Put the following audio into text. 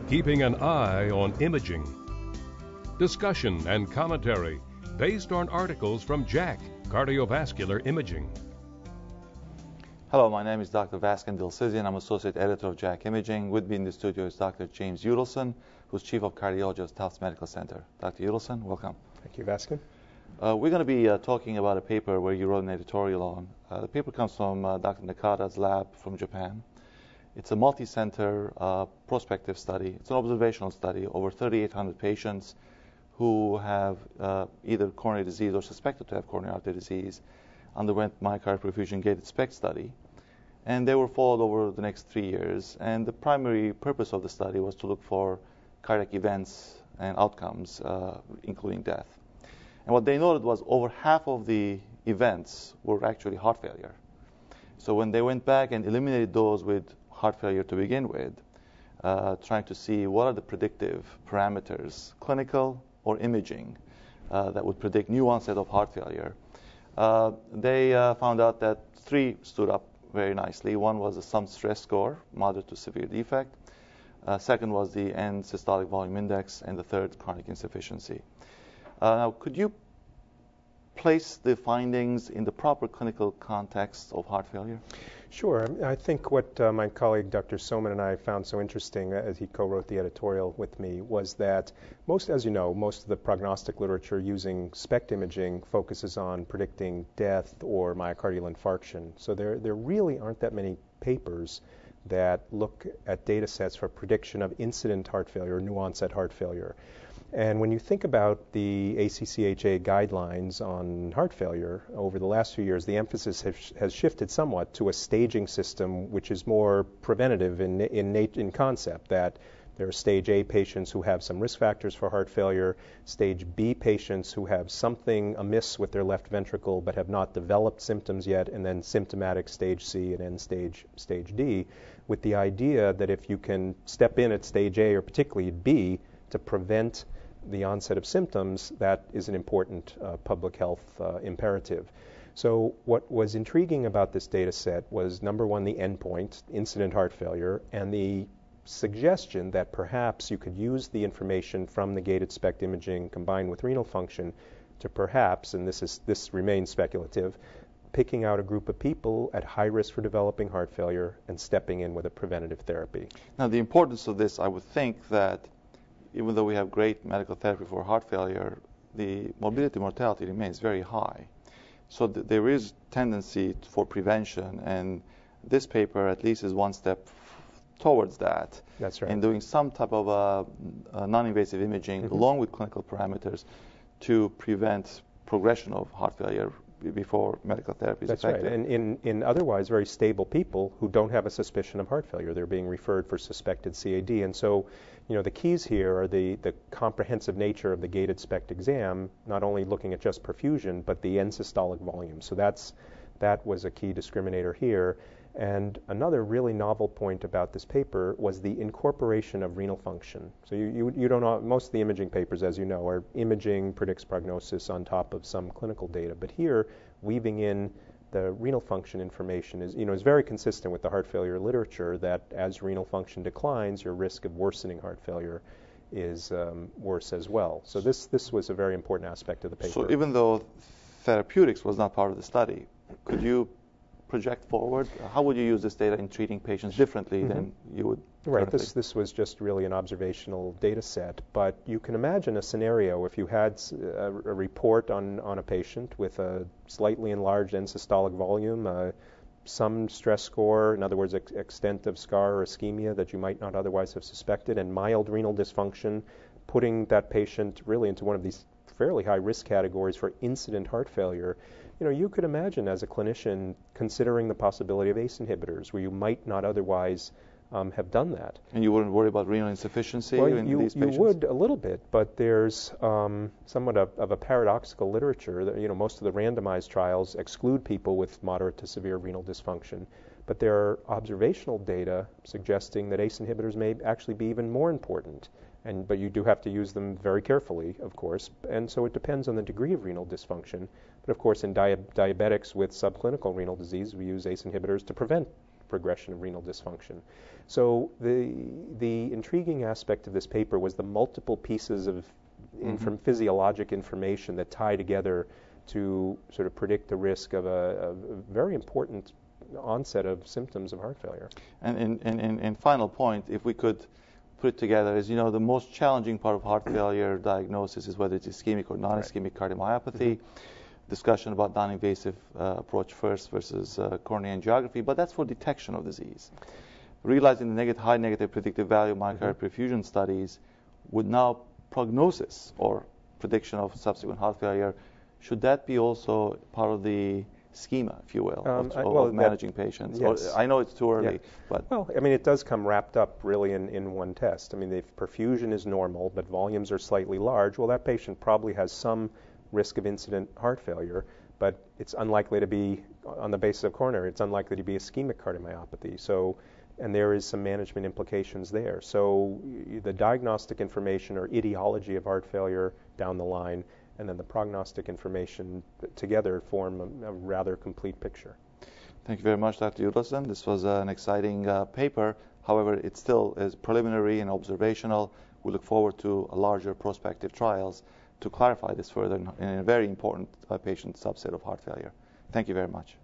keeping an eye on imaging. Discussion and commentary based on articles from JACC, Cardiovascular Imaging. Hello, my name is Dr. Vaskin Dilsizian. I'm Associate Editor of JACC Imaging. With me in the studio is Dr. James Udelson, who's Chief of Cardiology at Tufts Medical Center. Dr. Udelson, welcome. Thank you, Vaskin. We're going to be talking about a paper where you wrote an editorial on. The paper comes from Dr. Nakata's lab from Japan. It's a multi-center prospective study. It's an observational study, over 3,800 patients who have either coronary disease or suspected to have coronary artery disease, underwent myocardial perfusion gated SPECT study, and they were followed over the next 3 years. And the primary purpose of the study was to look for cardiac events and outcomes, including death. And what they noted was over half of the events were actually heart failure. So when they went back and eliminated those with heart failure to begin with, trying to see what are the predictive parameters, clinical or imaging, that would predict new onset of heart failure, they found out that 3 stood up very nicely. One was the sum stress score, moderate to severe defect. Second was the end systolic volume index, and the third, chronic insufficiency. Now, could you place the findings in the proper clinical context of heart failure? Sure. I think what my colleague Dr. Soman and I found so interesting as he co-wrote the editorial with me was that as you know, most of the prognostic literature using SPECT imaging focuses on predicting death or myocardial infarction. So there really aren't that many papers that look at data sets for prediction of incident heart failure or new-onset heart failure. And when you think about the ACCHA guidelines on heart failure over the last few years, the emphasis has shifted somewhat to a staging system which is more preventative in concept, that there are stage A patients who have some risk factors for heart failure, stage B patients who have something amiss with their left ventricle but have not developed symptoms yet, and then symptomatic stage C and end stage D, with the idea that if you can step in at stage A or particularly B to prevent the onset of symptoms, that is an important public health imperative. So what was intriguing about this data set was, number one, the endpoint, incident heart failure, and the suggestion that perhaps you could use the information from the gated SPECT imaging combined with renal function to perhaps, and this remains speculative, picking out a group of people at high risk for developing heart failure and stepping in with a preventative therapy. Now, the importance of this, I would think that even though we have great medical therapy for heart failure, the morbidity mortality remains very high. So there is tendency for prevention, and this paper at least is one step towards that. That's right. And doing some type of non-invasive imaging along with clinical parameters to prevent progression of heart failure before medical therapy is effective. That's right. And in otherwise very stable people who don't have a suspicion of heart failure, they're being referred for suspected CAD. And so, the keys here are the comprehensive nature of the gated SPECT exam, not only looking at just perfusion, but the end systolic volume. So that was a key discriminator here. And another really novel point about this paper was the incorporation of renal function. So you don't know, most of the imaging papers, as you know, are imaging predicts prognosis on top of some clinical data. But here, weaving in the renal function information is very consistent with the heart failure literature, that as renal function declines, your risk of worsening heart failure is worse as well. So this was a very important aspect of the paper. So even though therapeutics was not part of the study, could you project forward? How would you use this data in treating patients differently than you would? Right. This was just really an observational data set, but you can imagine a scenario if you had a report on a patient with a slightly enlarged end systolic volume, some stress score, in other words, extent of scar or ischemia that you might not otherwise have suspected, and mild renal dysfunction, putting that patient really into one of these fairly high risk categories for incident heart failure. You could imagine as a clinician considering the possibility of ACE inhibitors where you might not otherwise have done that. And you wouldn't worry about renal insufficiency in these patients? You would a little bit, but there's somewhat of a paradoxical literature that, most of the randomized trials exclude people with moderate to severe renal dysfunction. But there are observational data suggesting that ACE inhibitors may actually be even more important. But you do have to use them very carefully, of course. And so it depends on the degree of renal dysfunction. But of course, in diabetics with subclinical renal disease, we use ACE inhibitors to prevent progression of renal dysfunction. So the intriguing aspect of this paper was the multiple pieces of physiologic information that tie together to sort of predict the risk of a very important onset of symptoms of heart failure. And in final point, if we could put it together, as you know, the most challenging part of heart failure diagnosis is whether it's ischemic or non-ischemic cardiomyopathy. Discussion about non-invasive approach first versus coronary angiography, but that's for detection of disease. Realizing the high negative predictive value of myocardial perfusion studies would now prognosis or prediction of subsequent heart failure, should that be also part of the schema, if you will, of managing patients? Yes. Or, I know it's too early, but... Well, I mean, it does come wrapped up really in one test. I mean, if perfusion is normal, but volumes are slightly large, well, that patient probably has some risk of incident heart failure, but it's unlikely to be, on the basis of coronary, it's unlikely to be ischemic cardiomyopathy. So, and there is some management implications there. So the diagnostic information or etiology of heart failure down the line, and then the prognostic information together form a rather complete picture. Thank you very much, Dr. Udelson. This was an exciting paper. However, it still is preliminary and observational. We look forward to a larger prospective trials to clarify this further in a very important patient subset of heart failure. Thank you very much.